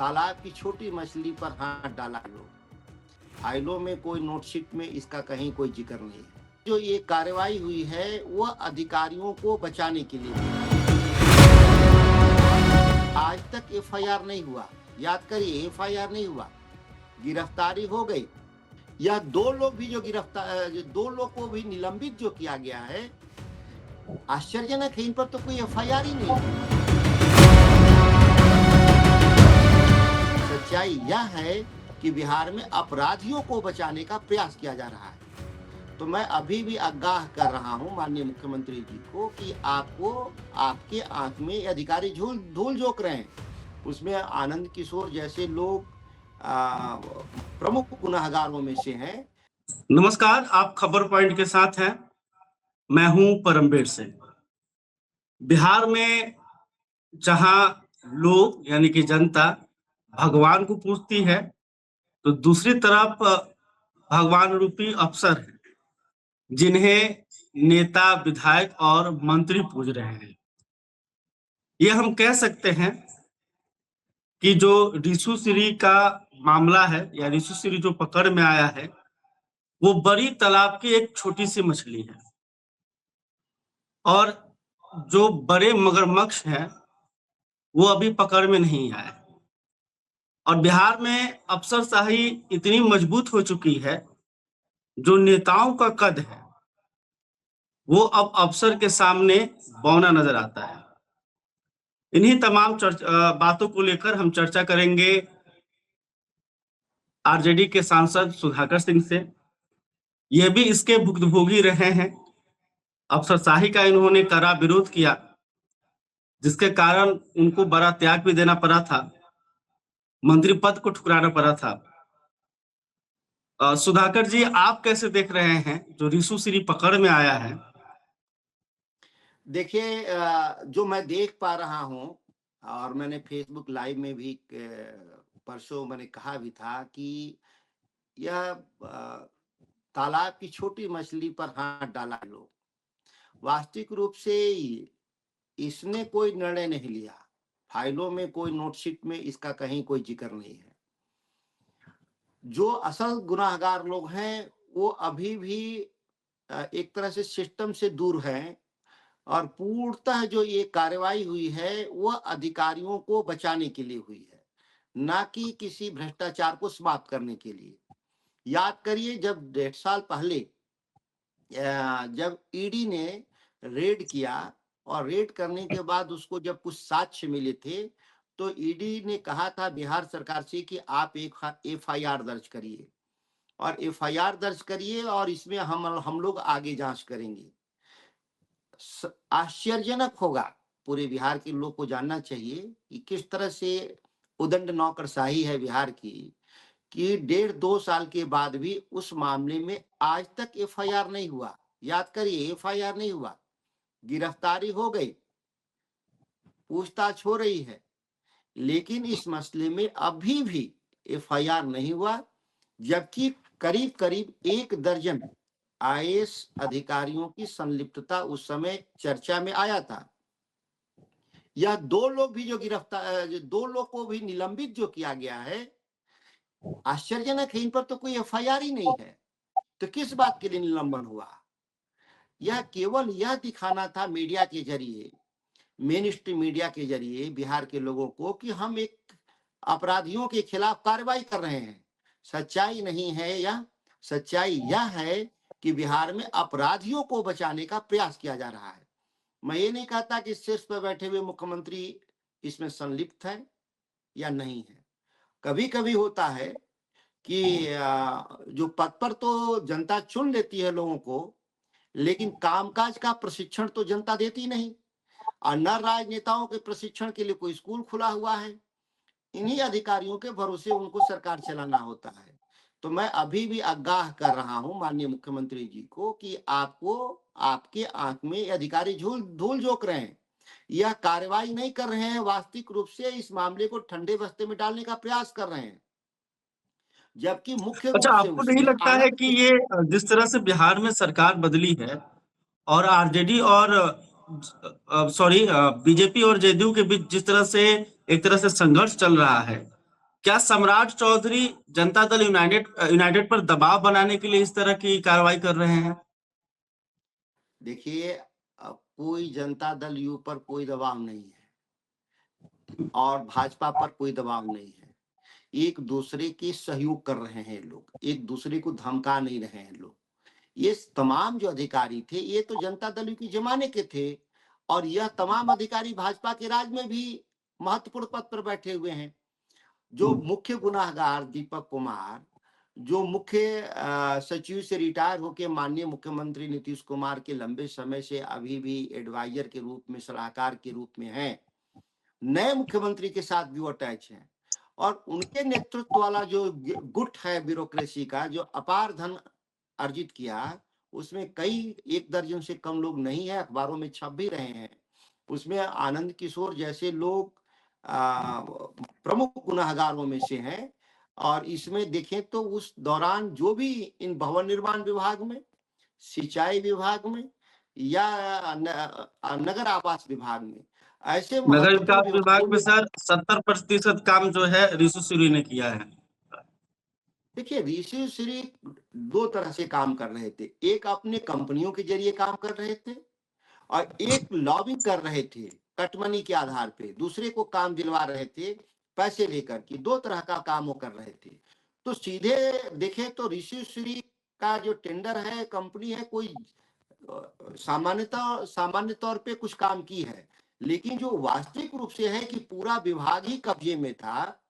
तालाब की छोटी मछली पर हाथ डाला लो। फाइलों में कोई नोटशीट में इसका कहीं कोई जिक्र नहीं है। जो ये कार्रवाई हुई है वह अधिकारियों को बचाने के लिए हुई है। आज तक एफआईआर नहीं हुआ, याद करिए एफआईआर नहीं हुआ, गिरफ्तारी हो गई। यह दो लोग भी जो दो लोग को भी निलंबित जो किया गया है, आश्चर्यजनक है, इन पर तो कोई एफआईआर ही नहीं है। सच्चाई यह है कि बिहार में अपराधियों को बचाने का प्रयास किया जा रहा है। तो मैं अभी भी आगाह कर रहा हूं माननीय मुख्यमंत्री जी को कि आपको आपके आंख में अधिकारी धूल झोंक रहे हैं। उसमें आनंद किशोर जैसे लोग प्रमुख गुनाहगारों में से हैं। नमस्कार, आप खबर पॉइंट के साथ हैं। मैं हूं परमबीर सिंह। बिहार में जहां लोग यानी कि जनता भगवान को पूजती है, तो दूसरी तरफ भगवान रूपी अफसर हैं जिन्हें नेता, विधायक और मंत्री पूज रहे हैं। ये हम कह सकते हैं कि जो रिशु श्री का मामला है या रिशु श्री जो पकड़ में आया है, वो बड़ी तालाब की एक छोटी सी मछली है और जो बड़े मगरमच्छ हैं वो अभी पकड़ में नहीं आए। और बिहार में अफसरशाही इतनी मजबूत हो चुकी है, जो नेताओं का कद है वो अब अफसर के सामने बौना नजर आता है। इन्हीं तमाम बातों को लेकर हम चर्चा करेंगे आरजेडी के सांसद सुधाकर सिंह से। ये भी इसके भुक्तभोगी रहे हैं। अफसरशाही का इन्होंने कड़ा विरोध किया, जिसके कारण उनको बड़ा त्याग भी देना पड़ा था, मंत्री पद को ठुकराना पड़ा था। सुधाकर जी, आप कैसे देख रहे हैं जो रिशु श्री पकड़ में आया है? देखिए, जो मैं देख पा रहा हूं और मैंने फेसबुक लाइव में भी परसों मैंने कहा भी था कि यह तालाब की छोटी मछली पर हाथ डाला लो। वास्तविक रूप से इसने कोई निर्णय नहीं लिया, फाइलों में कोई नोटशीट में इसका कहीं कोई जिक्र नहीं है। जो असल गुनाहगार लोग हैं वो अभी भी एक तरह से सिस्टम से दूर हैं और पूर्णतः जो ये कार्रवाई हुई है वह अधिकारियों को बचाने के लिए हुई है, ना कि किसी भ्रष्टाचार को समाप्त करने के लिए। याद करिए, जब 1.5 साल पहले जब ईडी ने रेड किया और रेड करने के बाद उसको जब कुछ साक्ष्य मिले थे, तो ईडी ने कहा था बिहार सरकार से कि आप एक एफआईआर दर्ज करिए और एफआईआर दर्ज करिए और इसमें हम लोग आगे जांच करेंगे। आश्चर्यजनक होगा, पूरे बिहार के लोग को जानना चाहिए कि किस तरह से उदंड नौकरशाही है बिहार की, कि 1.5-2 साल के बाद भी उस मामले में आज तक एफआईआर नहीं हुआ। याद करिए, एफआईआर नहीं हुआ, गिरफ्तारी हो गई, पूछताछ हो रही है, लेकिन इस मसले में अभी भी एफआईआर नहीं हुआ, जबकि करीब करीब 1 दर्जन आईएएस अधिकारियों की संलिप्तता उस समय चर्चा में आया था। यह दो लोग भी जो दो लोग को भी निलंबित जो किया गया है, आश्चर्यजनक है, इन पर तो कोई एफआईआर ही नहीं है। तो किस बात के लिए निलंबन हुआ? यह केवल यह दिखाना था मीडिया के जरिए, मेन स्ट्रीम मीडिया के जरिए बिहार के लोगों को कि हम एक अपराधियों के खिलाफ कार्रवाई कर रहे हैं। सच्चाई नहीं है यह। सच्चाई यह है कि बिहार में अपराधियों को बचाने का प्रयास किया जा रहा है। मैं ये नहीं कहता कि शीर्ष पर बैठे हुए मुख्यमंत्री इसमें संलिप्त है या नहीं है। कभी कभी होता है कि जो पद पर तो जनता चुन लेती है लोगों को, लेकिन कामकाज का प्रशिक्षण तो जनता देती नहीं, और न राजनेताओं के प्रशिक्षण के लिए कोई स्कूल खुला हुआ है। इन्हीं अधिकारियों के भरोसे उनको सरकार चलाना होता है। तो मैं अभी भी आगाह कर रहा हूं माननीय मुख्यमंत्री जी को कि आपको आपके आंख में अधिकारी धूल झोंक रहे हैं, यह कार्रवाई नहीं कर रहे हैं, वास्तविक रूप से इस मामले को ठंडे बस्ते में डालने का प्रयास कर रहे हैं, जबकि मुख्य रूप से आपको नहीं लगता है कि ये जिस तरह से बिहार में सरकार बदली है और आरजेडी और बीजेपी और जेडीयू के बीच जिस तरह से एक तरह से संघर्ष चल रहा है, क्या सम्राट चौधरी जनता दल यूनाइटेड पर दबाव बनाने के लिए इस तरह की कार्रवाई कर रहे हैं? देखिए, कोई जनता दल यू पर कोई दबाव नहीं है और भाजपा पर कोई दबाव नहीं है। एक दूसरे के सहयोग कर रहे हैं लोग, एक दूसरे को धमका नहीं रहे हैं लोग। ये तमाम जो अधिकारी थे ये तो जनता दल के जमाने के थे और यह तमाम अधिकारी भाजपा के राज में भी महत्वपूर्ण पद पर बैठे हुए हैं। जो मुख्य गुनाहगार दीपक कुमार, जो मुख्य सचिव से रिटायर होकर माननीय मुख्यमंत्री नीतीश कुमार के लंबे समय से अभी भी एडवाइजर के रूप में, सलाहकार के रूप में हैं, नए मुख्यमंत्री के साथ भी वो अटैच हैं और उनके नेतृत्व वाला जो गुट है ब्यूरोक्रेसी का, जो अपार धन अर्जित किया, उसमें कई 1 दर्जन से कम लोग नहीं है, अखबारों में छप भी रहे हैं। उसमें आनंद किशोर जैसे लोग प्रमुख गुनाहगारों में से हैं और इसमें देखें तो उस दौरान जो भी इन भवन निर्माण विभाग में, सिंचाई विभाग में या नगर आवास विभाग में ऐसे नगर महत्वपूर्ण विकास विभागों विभाग में में, सर 70% काम जो है ऋषि सूरी ने किया है। देखिए ऋषि श्री 2 तरह से काम कर रहे थे। एक अपने कंपनियों के जरिए काम कर रहे थे और एक लॉबिंग कर रहे थे कटमनी के आधार पे, दूसरे को काम दिलवा रहे थे पैसे लेकर के। 2 तरह का काम वो कर रहे थे। तो सीधे देखें तो ऋषि श्री का जो टेंडर है, कंपनी है, कोई सामान्य तौर पे कुछ काम की है, लेकिन जो वास्तविक रूप से है कि पूरा विभाग ही कब्जे में था,